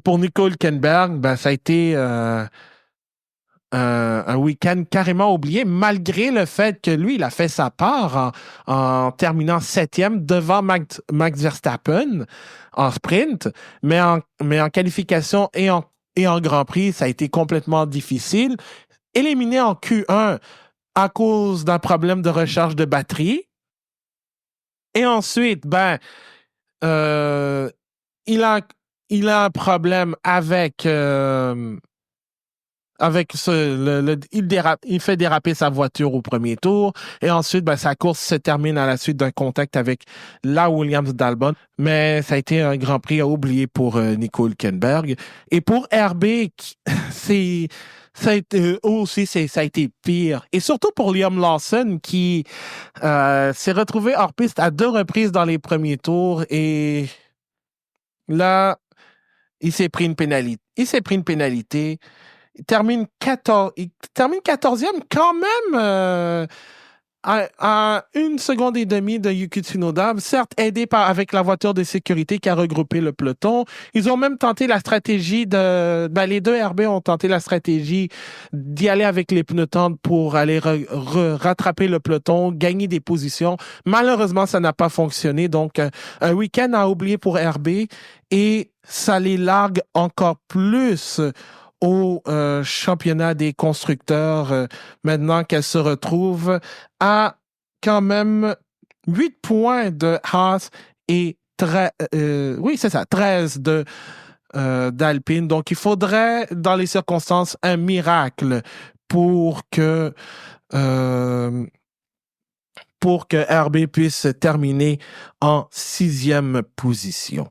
pour Nico Hülkenberg, ben, ça a été un week-end carrément oublié, malgré le fait que lui, il a fait sa part en terminant 7e devant Max Verstappen en sprint, mais en qualification et en Grand Prix, ça a été complètement difficile. Éliminé en Q1 à cause d'un problème de recharge de batterie. Et ensuite, il a un problème avec il fait déraper sa voiture au premier tour et ensuite sa course se termine à la suite d'un contact avec la Williams d'Albon, mais ça a été un Grand Prix à oublier pour Nico Hülkenberg. Et pour RB, ça a été pire. Et surtout pour Liam Lawson qui s'est retrouvé hors piste à 2 reprises dans les premiers tours et là, il s'est pris une pénalité. Il termine 14e quand même à 1 seconde et demie de Yuki Tsunoda, certes aidé avec la voiture de sécurité qui a regroupé le peloton. Ils ont même tenté la stratégie les deux RB ont tenté la stratégie d'y aller avec les pneus tendres pour aller rattraper le peloton, gagner des positions. Malheureusement, ça n'a pas fonctionné. Donc, un week-end à oublier pour RB et ça les largue encore plus au championnat des constructeurs maintenant qu'elle se retrouve à quand même 8 points de Haas et 13 d'Alpine. Donc, il faudrait, dans les circonstances, un miracle pour que RB puisse terminer en 6e position.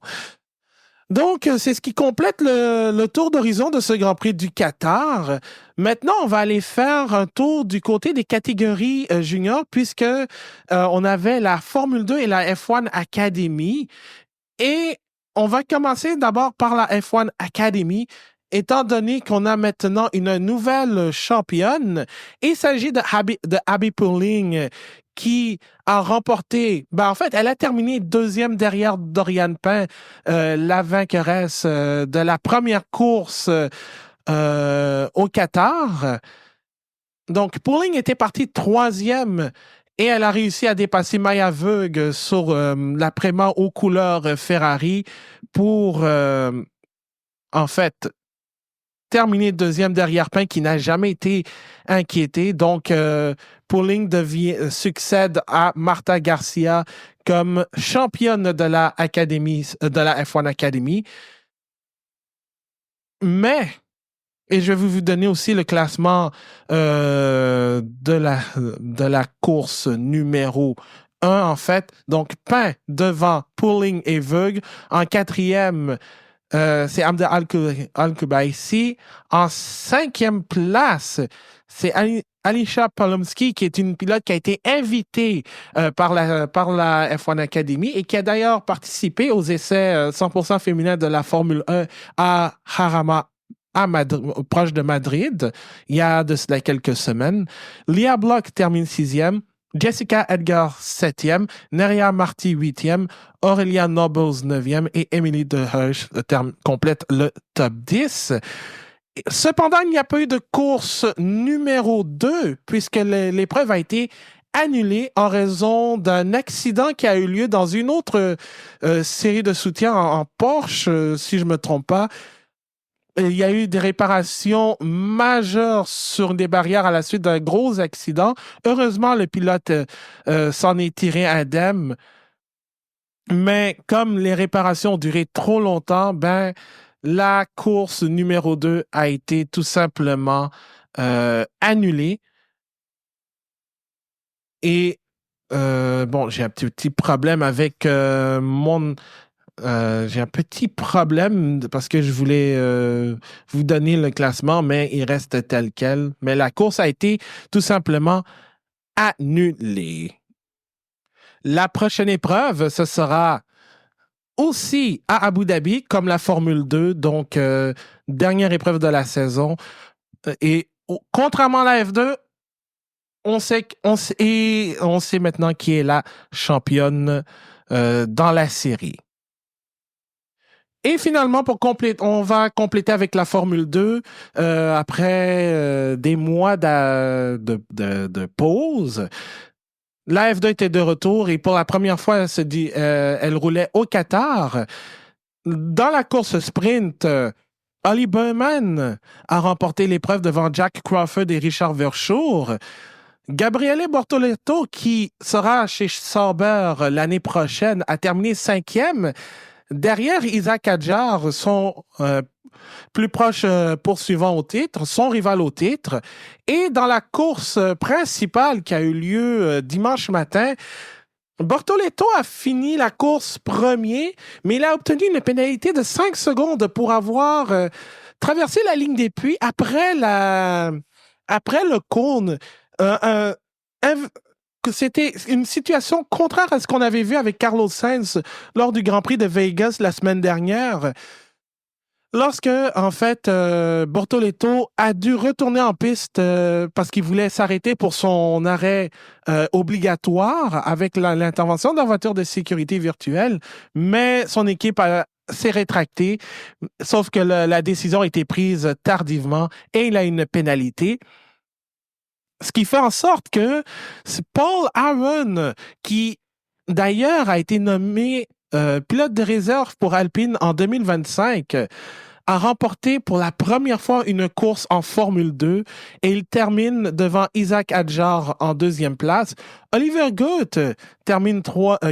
Donc, c'est ce qui complète le tour d'horizon de ce Grand Prix du Qatar. Maintenant, on va aller faire un tour du côté des catégories juniors puisque on avait la Formule 2 et la F1 Academy. Et on va commencer d'abord par la F1 Academy, étant donné qu'on a maintenant une nouvelle championne. Il s'agit de Abby Pulling qui a remporté, en fait, elle a terminé deuxième derrière Dorian Pain, la vainqueresse de la première course au Qatar. Donc, Pulling était partie troisième et elle a réussi à dépasser Maya Voeg sur l'après-midi aux couleurs Ferrari pour, en fait, terminer deuxième derrière Pain qui n'a jamais été inquiété. Donc, Pulling succède à Marta Garcia comme championne de la Académie, de la F1 Academy. Mais, et je vais vous donner aussi le classement de la course numéro 1, en fait. Donc, Pain devant Pulling et Voeg. En quatrième, c'est Amda Al-Kubaisi. En cinquième place, c'est Alisha Polomsky, qui est une pilote qui a été invitée par la F1 Academy et qui a d'ailleurs participé aux essais 100% féminins de la Formule 1 à Jarama, proche de Madrid, il y a de cela quelques semaines. Leah Block termine sixième. Jessica Edgar, 7e, Neria Marty, 8e, Aurelia Nobles, 9e et Emily De Hirsch complète le top 10. Cependant, il n'y a pas eu de course numéro 2 puisque l'épreuve a été annulée en raison d'un accident qui a eu lieu dans une autre série de soutien en Porsche, si je ne me trompe pas. Il y a eu des réparations majeures sur des barrières à la suite d'un gros accident. Heureusement, le pilote s'en est tiré indemne. Mais comme les réparations ont duré trop longtemps, la course numéro 2 a été tout simplement annulée. Et j'ai un petit problème avec j'ai un petit problème parce que je voulais vous donner le classement, mais il reste tel quel. Mais la course a été tout simplement annulée. La prochaine épreuve, ce sera aussi à Abu Dhabi, comme la Formule 2, donc dernière épreuve de la saison. Et contrairement à la F2, on sait maintenant qui est la championne dans la série. Et finalement, on va compléter avec la Formule 2 après des mois de pause. La F2 était de retour et pour la première fois, elle roulait au Qatar. Dans la course sprint, Ollie Berman a remporté l'épreuve devant Jack Crawford et Richard Verschoor. Gabriele Bortoleto, qui sera chez Sauber l'année prochaine, a terminé 5e. Derrière Isaac Hadjar, son plus proche poursuivant au titre, son rival au titre. Et dans la course principale qui a eu lieu dimanche matin, Bortoleto a fini la course premier, mais il a obtenu une pénalité de 5 secondes pour avoir traversé la ligne des puits après le cône. C'était une situation contraire à ce qu'on avait vu avec Carlos Sainz lors du Grand Prix de Vegas la semaine dernière. Lorsque, en fait, Bortoleto a dû retourner en piste parce qu'il voulait s'arrêter pour son arrêt obligatoire avec l'intervention de la voiture de sécurité virtuelle, mais son équipe s'est rétractée, sauf que la décision a été prise tardivement et il a une pénalité. Ce qui fait en sorte que c'est Paul Aaron, qui d'ailleurs a été nommé pilote de réserve pour Alpine en 2025, a remporté pour la première fois une course en Formule 2 et il termine devant Isaac Hadjar en deuxième place. Oliver Goeth termine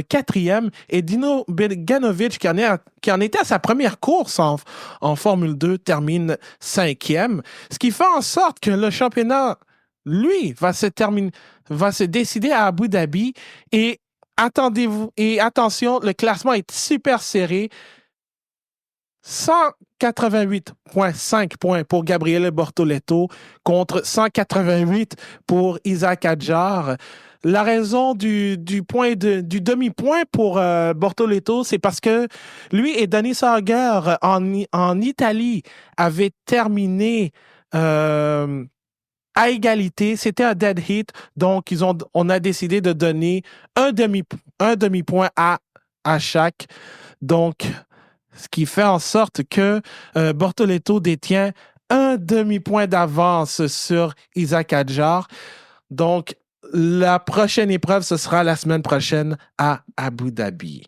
quatrième et Dino Beganovic, qui en était à sa première course en Formule 2, termine cinquième. Ce qui fait en sorte que le championnat, lui, va se décider à Abu Dhabi et attention, le classement est super serré. 188,5 points pour Gabriele Bortoleto contre 188 pour Isaac Hadjar. La raison du demi-point pour Bortoleto, c'est parce que lui et Denis Sauger en Italie avaient terminé à égalité. C'était un dead heat. Donc, on a décidé de donner un demi-point à chaque. Donc, ce qui fait en sorte que Bortoleto détient un demi-point d'avance sur Isaac Adjar. Donc, la prochaine épreuve, ce sera la semaine prochaine à Abu Dhabi.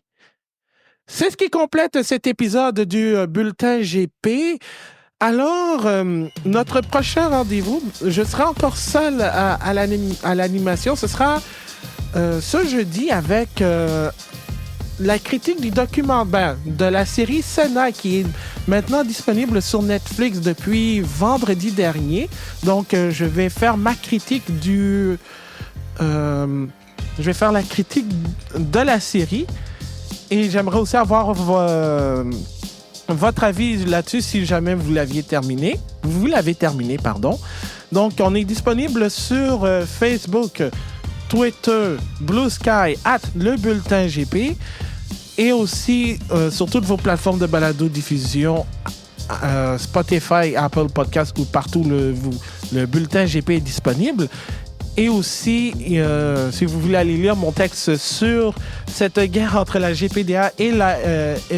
C'est ce qui complète cet épisode du Bulletin GP. Alors, notre prochain rendez-vous, je serai encore seul à l'animation. Ce sera ce jeudi avec la critique du documentaire de la série Senna qui est maintenant disponible sur Netflix depuis vendredi dernier. Donc, je vais faire ma critique je vais faire la critique de la série et j'aimerais aussi avoir votre avis là-dessus si jamais vous l'avez terminé. Donc, on est disponible sur Facebook, Twitter, Blue Sky, @le bulletin GP et aussi sur toutes vos plateformes de balado-diffusion, Spotify, Apple Podcasts ou partout le bulletin GP est disponible. Et aussi, si vous voulez aller lire mon texte sur cette guerre entre la GPDA et la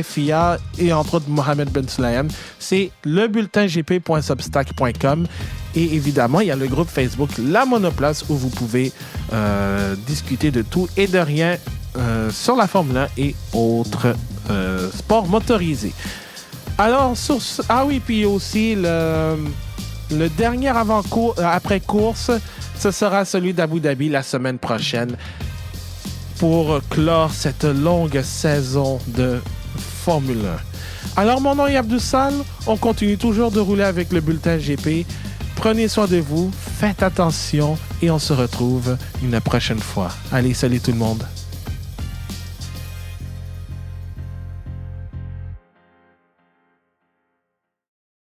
FIA et entre autres Mohamed Ben Sulayem, c'est lebulletingp.substack.com. Et évidemment, il y a le groupe Facebook La Monoplace où vous pouvez discuter de tout et de rien sur la Formule 1 et autres sports motorisés. Alors, puis aussi le dernier après-course, ce sera celui d'Abu Dhabi la semaine prochaine pour clore cette longue saison de Formule 1. Alors, mon nom est Abdou Sall. On continue toujours de rouler avec le bulletin GP. Prenez soin de vous, faites attention et on se retrouve une prochaine fois. Allez, salut tout le monde.